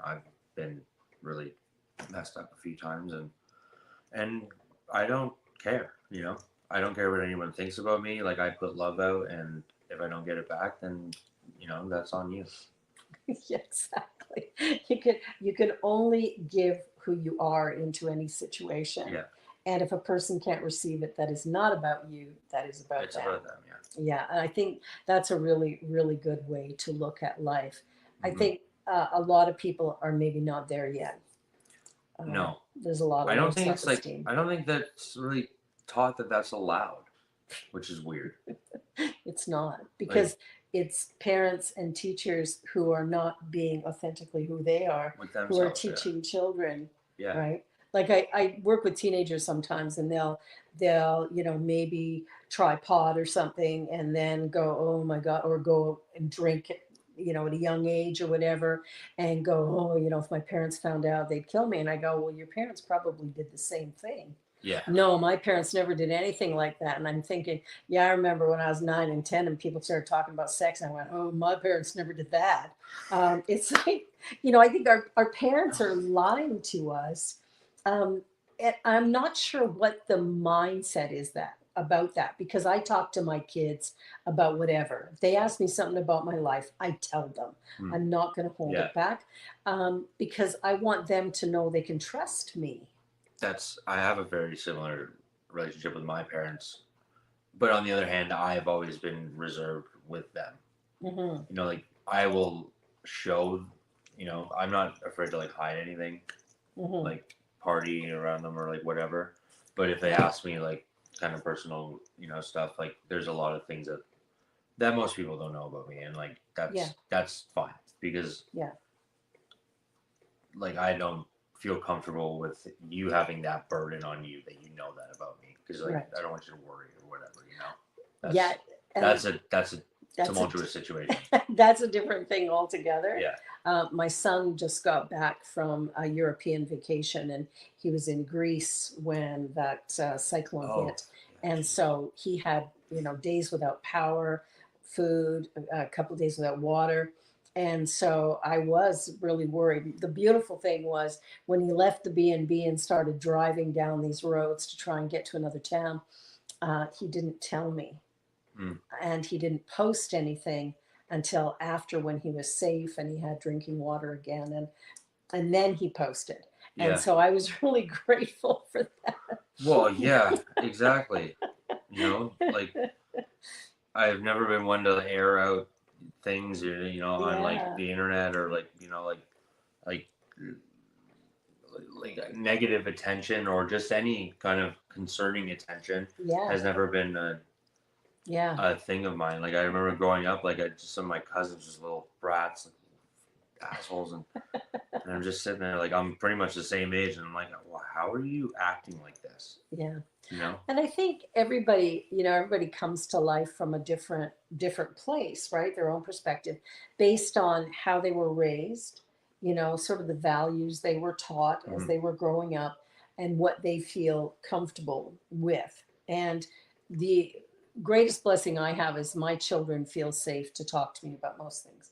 B: I've been really messed up a few times, and I don't care. I don't care what anyone thinks about me. Like, I put love out, and if I don't get it back, then that's on you.
A: Yeah, exactly. You can only give who you are into any situation.
B: Yeah,
A: And if a person can't receive it, that is not about you, that is about
B: it's
A: them.
B: about them. Yeah.
A: Yeah, and I think that's a really, really good way to look at life. I
B: Hmm.
A: think a lot of people are maybe not there yet.
B: No,
A: There's a lot
B: I
A: of low
B: don't think it's like,
A: self-esteem.
B: I don't think that's really taught that that's allowed, which is weird.
A: It's not,
B: Like,
A: because it's parents and teachers who are not being authentically who they are,
B: with
A: who are
B: themselves. Yeah.
A: teaching children,
B: Yeah.
A: right? Like I work with teenagers sometimes, and they'll maybe try pot or something and then go, oh my God, or go and drink it, at a young age or whatever, and go, oh, if my parents found out, they'd kill me. And I go, well, your parents probably did the same thing.
B: Yeah.
A: No, my parents never did anything like that. And I'm thinking, yeah, I remember when I was 9 and 10 and people started talking about sex. And I went, oh, my parents never did that. It's like, I think our parents are lying to us. And I'm not sure what the mindset is about that, because I talk to my kids about whatever. If they ask me something about my life, I tell them.
B: Hmm.
A: I'm not going to hold
B: Yeah.
A: it back, because I want them to know they can trust me.
B: I have a very similar relationship with my parents, but on the other hand, I've always been reserved with them.
A: Mm-hmm.
B: Like, I will show, I'm not afraid to like hide anything,
A: Mm-hmm.
B: like party around them or like whatever. But if they ask me like kind of personal, stuff, like there's a lot of things that most people don't know about me, and like
A: Yeah.
B: that's fine, because
A: Yeah.
B: like I don't feel comfortable with you having that burden on you, that that about me, because like
A: Right.
B: I don't want you to worry or whatever.
A: Yeah. And
B: That's a
A: That's
B: tumultuous situation.
A: that's a different thing altogether.
B: Yeah.
A: My son just got back from a European vacation, and he was in Greece when that cyclone
B: Oh,
A: hit. And so he had, days without power, food, a couple of days without water. And so I was really worried. The beautiful thing was when he left the B&B and started driving down these roads to try and get to another town, he didn't tell me.
B: Mm.
A: And he didn't post anything until after, when he was safe and he had drinking water again, and then he posted.
B: Yeah.
A: And so I was really grateful for that.
B: Well, yeah, exactly. Like I've never been one to air out things, on like
A: Yeah.
B: the internet, or like, like negative attention, or just any kind of concerning attention
A: Yeah.
B: has never been a thing of mine. Like I remember growing up, like just some of my cousins, just little brats, like, assholes, and I'm just sitting there, like I'm pretty much the same age, and I'm like, well, how are you acting like this?
A: Yeah.
B: You
A: And I think everybody comes to life from a different place, right? Their own perspective, based on how they were raised, sort of the values they were taught as
B: Mhm.
A: they were growing up, and what they feel comfortable with. And the greatest blessing I have is my children feel safe to talk to me about most things,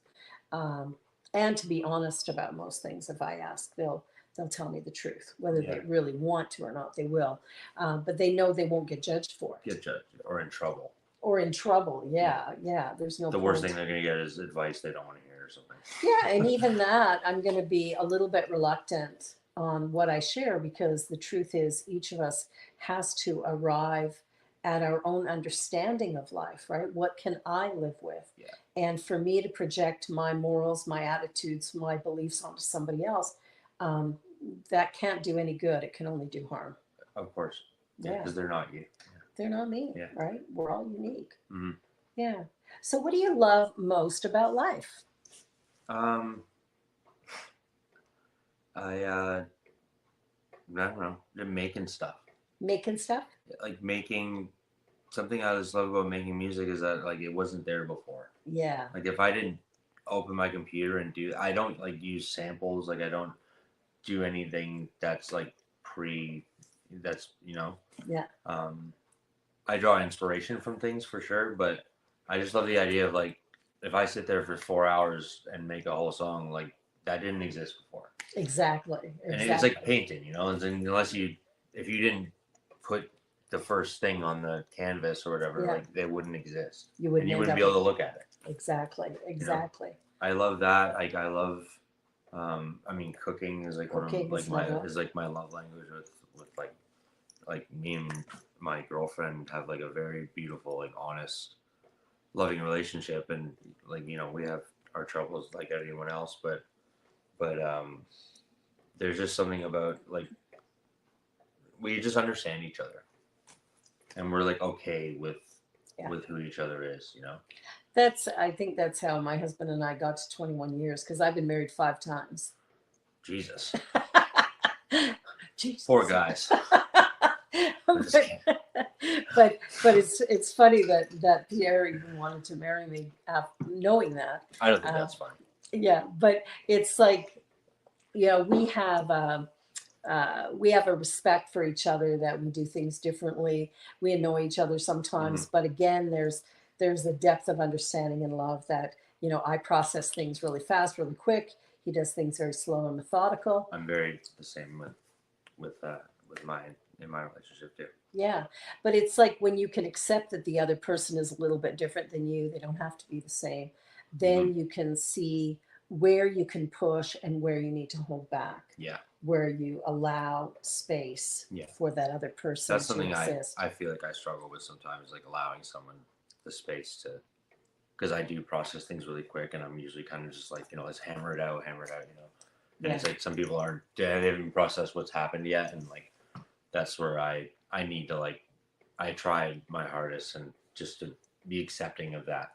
A: um, and to be honest about most things. If I ask, they'll tell me the truth. Whether they
B: Yeah.
A: really want to or not, they will. But they know they won't get judged for it
B: get judged or in trouble.
A: or in trouble. Yeah. There's no
B: The worst
A: point.
B: thing they're gonna get is advice they don't want to hear or something.
A: Yeah, and even that, I'm going to be a little bit reluctant on what I share, because the truth is, each of us has to arrive at our own understanding of life, right? What can I live with?
B: Yeah.
A: And for me to project my morals, my attitudes, my beliefs onto somebody else, um, that can't do any good. It can only do harm.
B: Of course. Yeah,
A: Yeah.
B: because they're not you.
A: They're not me,
B: Yeah.
A: right? We're all unique.
B: Mm-hmm.
A: Yeah. So, what do you love most about life?
B: I don't know, they're making stuff.
A: Making stuff?
B: Like making something I just love about making music is that like it wasn't there before.
A: Yeah.
B: Like if I didn't open my computer and I don't like use samples, like I don't do anything that's like
A: Yeah.
B: I draw inspiration from things for sure, but I just love the idea of like if I sit there for 4 hours and make a whole song, like that didn't exist before.
A: Exactly.
B: And it's like painting, and if you didn't put the first thing on the canvas or whatever,
A: Yeah.
B: like they wouldn't exist.
A: You wouldn't
B: and you
A: end
B: wouldn't
A: up
B: be able to
A: with-
B: look at it.
A: Exactly.
B: I love that. Like I love, I mean, cooking is like
A: Cooking is
B: my
A: love.
B: is like my love language with like me and my girlfriend have like a very beautiful, like honest, loving relationship, and like we have our troubles like anyone else, but there's just something about like we just understand each other, and we're like okay with who each other is.
A: I think that's how my husband and I got to 21 years, because I've been married 5 times.
B: Jesus.
A: Jesus.
B: Poor guys.
A: but it's funny that Pierre even wanted to marry me, knowing that.
B: I don't think that's fine.
A: Yeah, but it's like, we have a respect for each other, that we do things differently. We annoy each other sometimes, but again, there's a depth of understanding and love that, I process things really fast, really quick. He does things very slow and methodical.
B: I'm very the same with in my relationship too.
A: Yeah, but it's like when you can accept that the other person is a little bit different than you, they don't have to be the same, then you can see where you can push and where you need to hold back.
B: Yeah.
A: Where you allow space for that other person
B: That's
A: to
B: something
A: exist.
B: I feel like I struggle with sometimes, like allowing someone the space to, because I do process things really quick, and I'm usually kind of just like, let's hammer it out, And it's like some people they haven't even processed what's happened yet, and like that's where I need to like, I tried my hardest and just to be accepting of that.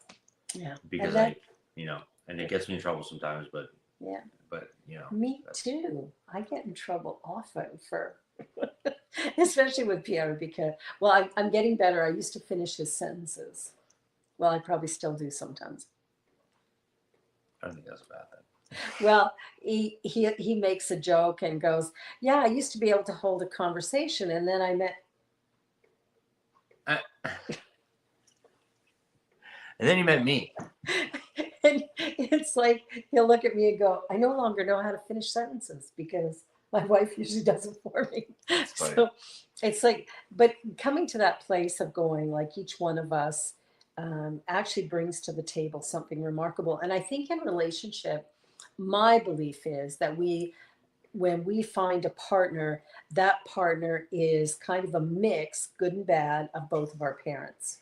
A: Yeah.
B: Because and it gets me in trouble sometimes, but
A: Me too. I get in trouble often for, especially with Pierre, because, well, I'm getting better. I used to finish his sentences. Well, I probably still do sometimes.
B: I don't think that's a bad thing.
A: Well, he makes a joke and goes, "Yeah, I used to be able to hold a conversation, and then I met."
B: And then you met me.
A: And it's like he'll look at me and go, "I no longer know how to finish sentences because my wife usually does it for me."
B: funny.
A: So it's like, but coming to that place of going, like each one of us actually brings to the table something remarkable. And I think in relationship, my belief is that when we find a partner, that partner is kind of a mix, good and bad, of both of our parents.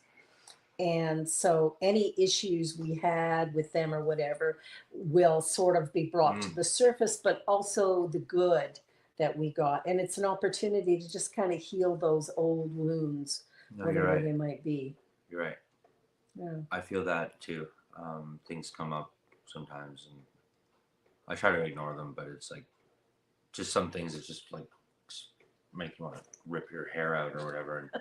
A: And so any issues we had with them or whatever will sort of be brought to the surface, but also the good that we got. And it's an opportunity to just kind of heal those old wounds,
B: No, you're
A: whatever
B: right.
A: they might be.
B: You're right.
A: Yeah.
B: I feel that too. Things come up sometimes, and I try to ignore them, but it's like just some things that just like make you want to rip your hair out or whatever.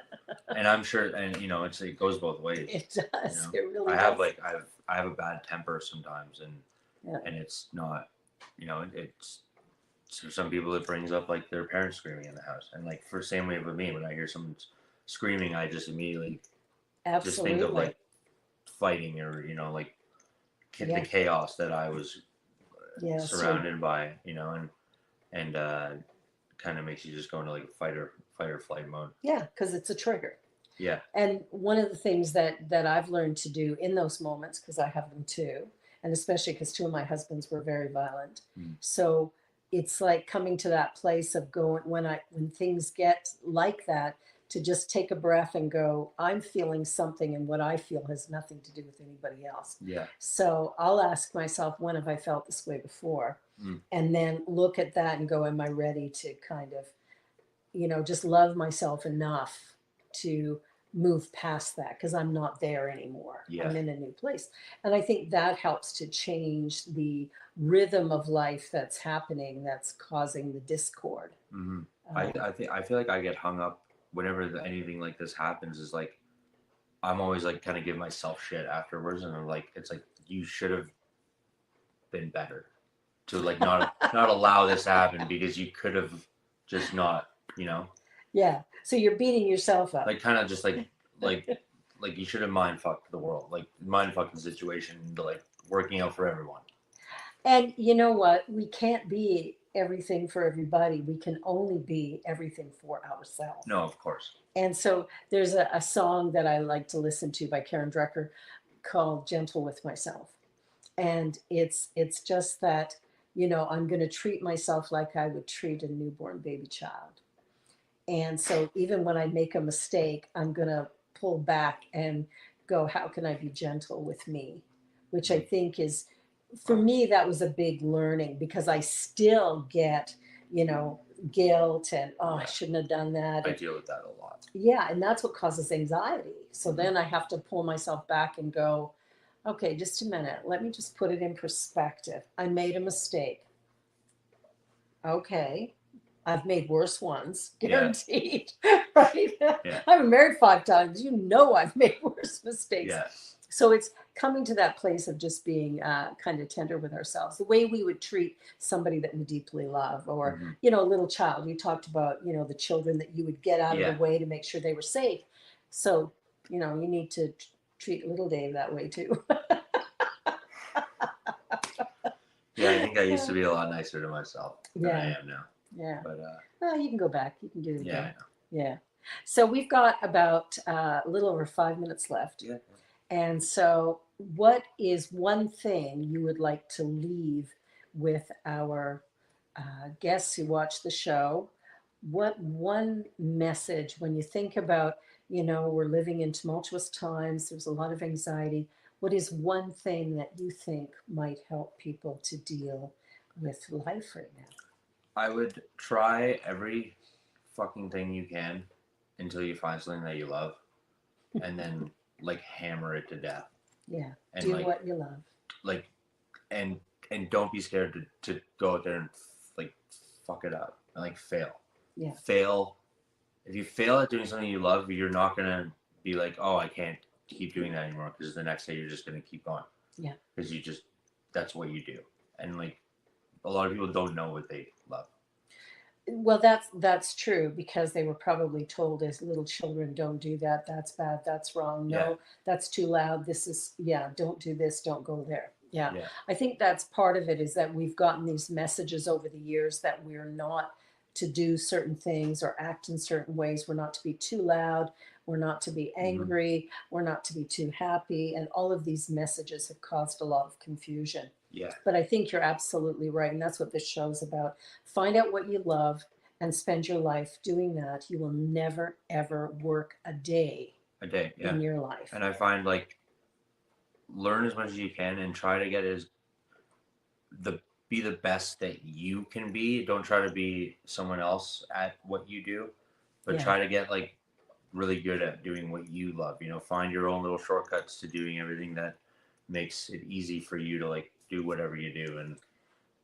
B: And I'm sure, and it goes both ways.
A: It does.
B: You know?
A: It really
B: I
A: does.
B: have I have a bad temper sometimes, and
A: Yeah.
B: and it's not, it's so some people it brings up like their parents screaming in the house, and like for same way with me, when I hear someone screaming, I just immediately just think of
A: Absolutely.
B: like fighting or like
A: Yeah.
B: the chaos that I was
A: Yeah. So
B: surrounded by, and kind of makes you just go into like fight or flight mode.
A: yeah, because it's a trigger.
B: Yeah.
A: And one of the things that I've learned to do in those moments, because I have them too, and especially because two of my husbands were very violent, so it's like coming to that place of going when things get like that, to just take a breath and go, I'm feeling something, and what I feel has nothing to do with anybody else.
B: Yeah.
A: So I'll ask myself, when have I felt this way before? And then look at that and go, am I ready to kind of, just love myself enough to move past that, because I'm not there anymore.
B: Yeah.
A: I'm in a new place. And I think that helps to change the rhythm of life that's happening, that's causing the discord.
B: Mm-hmm. I feel like I get hung up whenever anything like this happens. Is like I'm always like kind of give myself shit afterwards, and I'm like, it's like you should have been better to like not allow this to happen, because you could have just not,
A: Yeah. So you're beating yourself up.
B: like kind of just like you should have mind fucked the world, like mind fucked the situation into like working out for everyone.
A: And you know what? We can't be everything for everybody. We can only be everything for ourselves.
B: No, of course.
A: And so there's a song that I like to listen to by Karen Drecker called Gentle with Myself. And it's just that, I'm going to treat myself like I would treat a newborn baby child. And so even when I make a mistake, I'm going to pull back and go, how can I be gentle with me? Which I think is, for me, that was a big learning, because I still get, guilt and, I shouldn't have done that.
B: I deal with that a lot.
A: Yeah. And that's what causes anxiety. So then I have to pull myself back and go, okay, just a minute. Let me just put it in perspective. I made a mistake. Okay. I've made worse ones, guaranteed. Yeah. Right? Yeah. I've been married 5 times. I've made worse mistakes.
B: Yeah.
A: So it's coming to that place of just being kind of tender with ourselves, the way we would treat somebody that we deeply love, or, a little child. We talked about, the children that you would get out of the way to make sure they were safe. So, you need to treat little Dave that way too.
B: Yeah, I think I used to be a lot nicer to myself than I am now.
A: Yeah.
B: But
A: well, you can go back. You can do it
B: yeah,
A: again.
B: I know.
A: Yeah. So we've got about a little over 5 minutes left.
B: Yeah.
A: And so what is one thing you would like to leave with our guests who watch the show? What one message, when you think about, we're living in tumultuous times, there's a lot of anxiety. What is one thing that you think might help people to deal with life right now?
B: I would try every fucking thing you can until you find something that you love, and then like hammer it to death.
A: Yeah.
B: And
A: do
B: like,
A: what you love.
B: Like, and don't be scared to go out there and like fuck it up and like fail.
A: Yeah.
B: Fail. If you fail at doing something you love, you're not gonna be like, oh, I can't keep doing that anymore, because the next day you're just going to keep going.
A: Yeah.
B: Because that's what you do. And like a lot of people don't know what they love.
A: Well, that's true, because they were probably told as little children, don't do that. That's bad. That's wrong. No,
B: Yeah.
A: that's too loud. This is, yeah, don't do this. Don't go there. Yeah.
B: Yeah.
A: I think that's part of it, is that we've gotten these messages over the years that we're not to do certain things or act in certain ways. We're not to be too loud. We're not to be angry. We're not to be too happy. And all of these messages have caused a lot of confusion.
B: Yeah.
A: But I think you're absolutely right. And that's what this show's about. Find out what you love and spend your life doing that. You will never, ever work a day
B: Yeah.
A: in your life.
B: And I find like learn as much as you can and try to get be the best that you can be. Don't try to be someone else at what you do, but
A: Yeah.
B: try to get like really good at doing what you love. You know, find your own little shortcuts to doing everything that makes it easy for you to like do whatever you do. And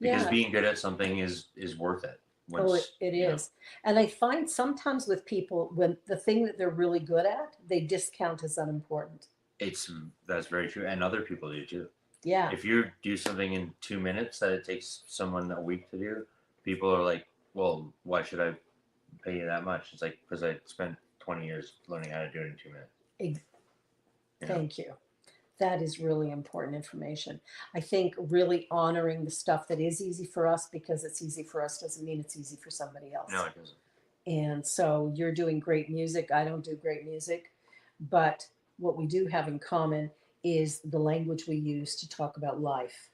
B: because
A: Yeah.
B: being good at something is worth it.
A: It
B: you know,
A: is. And I find sometimes with people, when the thing that they're really good at, they discount as unimportant.
B: that's very true. And other people do too.
A: Yeah.
B: If you do something in 2 minutes that it takes someone a week to do, people are like, well, why should I pay you that much? It's like, because I spent 20 years learning how to do it in 2 minutes. You know?
A: Thank you. That is really important information. I think really honoring the stuff that is easy for us, because it's easy for us doesn't mean it's easy for somebody else.
B: No, it doesn't.
A: And so you're doing great music. I don't do great music. But what we do have in common is the language we use to talk about life,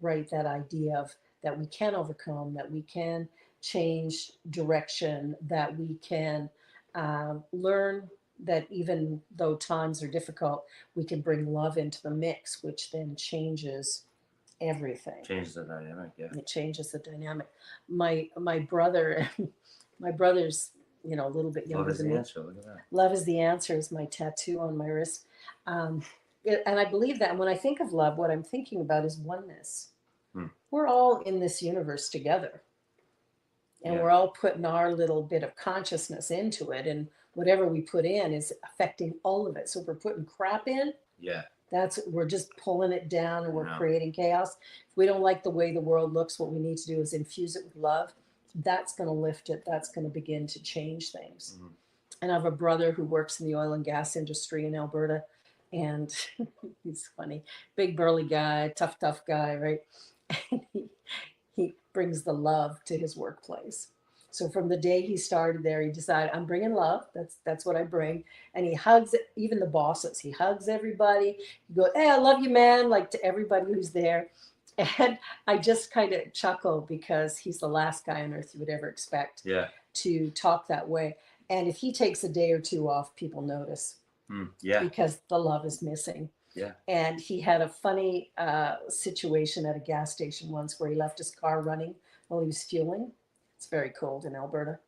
A: right? That idea of that we can overcome, that we can change direction, that we can learn that even though times are difficult, we can bring love into the mix, which then changes everything.
B: Changes the dynamic, yeah.
A: It changes the dynamic. My brother, my brother's, a little bit younger
B: Love is
A: than
B: the
A: me.
B: answer. Look at that.
A: Love is the answer is my tattoo on my wrist. And I believe that. And when I think of love, what I'm thinking about is oneness. We're all in this universe together. And we're all putting our little bit of consciousness into it. And whatever we put in is affecting all of it. So if we're putting crap in, we're just pulling it down and we're creating chaos. If we don't like the way the world looks, what we need to do is infuse it with love. That's going to lift it. That's going to begin to change things. And I have a brother who works in the oil and gas industry in Alberta. And he's funny, big burly guy, tough guy, right? And he brings the love to his workplace. So from the day he started there, he decided, I'm bringing love. That's what I bring. And he hugs even the bosses. He hugs everybody. He goes, hey, I love you, man, like to everybody who's there. And I just kind of chuckle because he's the last guy on earth you would ever expect to talk that way. And if he takes a day or two off, people notice. Because the love is missing. And he had a funny situation at a gas station once where he left his car running while he was fueling. It's very cold in Alberta.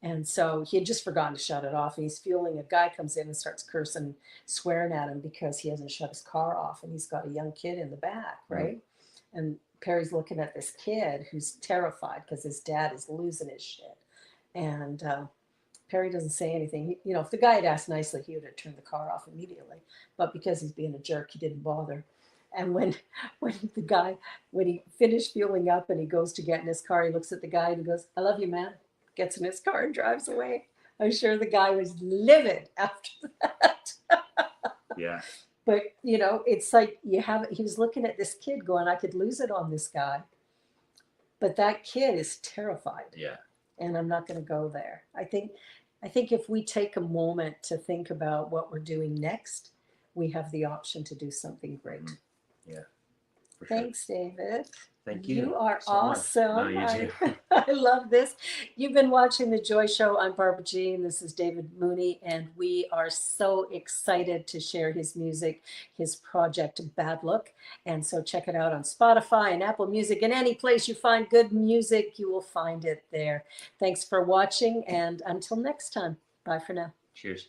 A: And so he had just forgotten to shut it off. And he's fueling. A guy comes in and starts cursing, swearing at him because he hasn't shut his car off. And he's got a young kid in the back, right? And Perry's looking at this kid who's terrified because his dad is losing his shit. And Perry doesn't say anything. If the guy had asked nicely, he would have turned the car off immediately. But because he's being a jerk, he didn't bother. And when he finished fueling up and he goes to get in his car, he looks at the guy and he goes, I love you, man. Gets in his car and drives away. I'm sure the guy was livid after that. But, it's like he was looking at this kid going, I could lose it on this guy. But that kid is terrified. And I'm not going to go there. I think if we take a moment to think about what we're doing next, we have the option to do something great.
B: For sure.
A: Thanks, David.
B: Thank you.
A: You are
B: so
A: awesome.
B: much. No, you too.
A: I love this. You've been watching The Joy Show. I'm Barbara Jean. This is David Mooney, and we are so excited to share his music, his project, Badlook. And so check it out on Spotify and Apple Music, and any place you find good music, you will find it there. Thanks for watching, and until next time, bye for now.
B: Cheers.